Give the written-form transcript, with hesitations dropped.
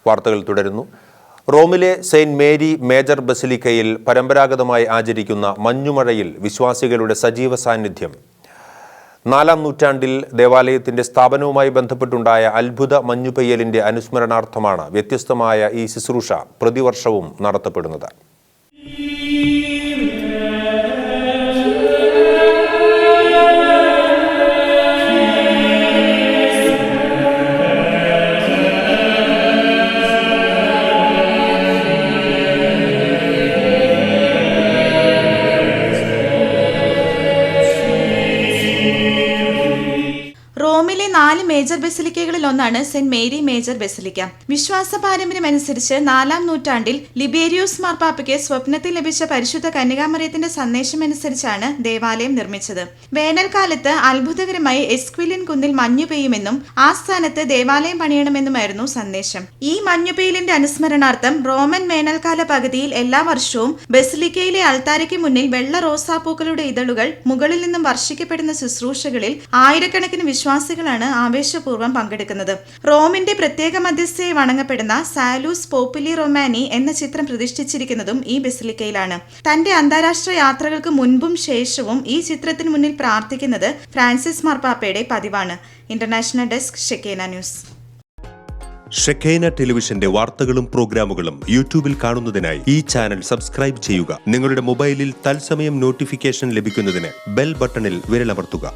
വാർത്തകൾ തുടരുന്നു. റോമിലെ സെയിന്റ് മേരി മേജർ ബസിലിക്കയിൽ പരമ്പരാഗതമായി ആചരിക്കുന്ന മഞ്ഞുമഴയിൽ വിശ്വാസികളുടെ സജീവ സാന്നിധ്യം. 4-ാം നൂറ്റാണ്ടിൽ ദേവാലയത്തിന്റെ സ്ഥാപനവുമായി ബന്ധപ്പെട്ടുണ്ടായ അത്ഭുത മഞ്ഞുപെയ്യലിന്റെ അനുസ്മരണാർത്ഥമാണ് വ്യത്യസ്തമായ ഈ ശുശ്രൂഷ പ്രതിവർഷവും നടത്തപ്പെടുന്നത്. റോമിലെ 4 മേജർ ബസിലിക്കകളിൽ ഒന്നാണ് സെന്റ് മേരി മേജർ ബസിലിക്ക. വിശ്വാസ പാരമ്പര്യമനുസരിച്ച് 4-ാം നൂറ്റാണ്ടിൽ ലിബേരിയോസ് മാർപ്പാപ്പയ്ക്ക് സ്വപ്നത്തിൽ ലഭിച്ച പരിശുദ്ധ കന്യകാമറിയത്തിന്റെ സന്ദേശമനുസരിച്ചാണ് ദേവാലയം നിർമ്മിച്ചത്. വേനൽക്കാലത്ത് അത്ഭുതകരമായി എസ്ക്വിലിൻ കുന്നിൽ മഞ്ഞു പെയ്യുമെന്നും ആ സ്ഥാനത്ത് ദേവാലയം പണിയണമെന്നുമായിരുന്നു സന്ദേശം. ഈ മഞ്ഞുപെയ്യലിന്റെ അനുസ്മരണാർത്ഥം റോമൻ വേനൽക്കാല പകുതിയിൽ എല്ലാ വർഷവും ബസിലിക്കയിലെ അൾത്താരയ്ക്ക് മുന്നിൽ വെള്ള റോസാപ്പൂക്കളുടെ ഇതളുകൾ മുകളിൽ നിന്നും വർഷിക്കപ്പെടുന്ന ശുശ്രൂഷകളിൽ ആയിരക്കണക്കിന് വിശ്വാസികളാണ് ആവേശപൂർവ്വം പങ്കെടുക്കുന്നത്. റോമിന്റെ പ്രത്യേക മധ്യസ്ഥയെ വണങ്ങപ്പെടുന്ന സാലൂസ് പോപ്പുലി റൊമാനി എന്ന ചിത്രം പ്രതിഷ്ഠിച്ചിരിക്കുന്നതും ഈ ബസിലിക്കയിലാണ്. തന്റെ അന്താരാഷ്ട്ര യാത്രകൾക്ക് മുൻപും ശേഷവും ഈ ചിത്രത്തിന് മുന്നിൽ പ്രാർത്ഥിക്കുന്നത് ഫ്രാൻസിസ് മാർപ്പാപ്പയുടെ പതിവാണ്. International desk, Shekinah news. Shekinah ടെലിവിഷന്റെ വാർത്തകളും പ്രോഗ്രാമുകളും യൂട്യൂബിൽ കാണുന്നതിനായി ഈ ചാനൽ സബ്സ്ക്രൈബ് ചെയ്യുക. നിങ്ങളുടെ മൊബൈലിൽ തത്സമയം നോട്ടിഫിക്കേഷൻ ലഭിക്കുന്നതിന് ബെൽ ബട്ടണിൽ വിരലമർത്തുക.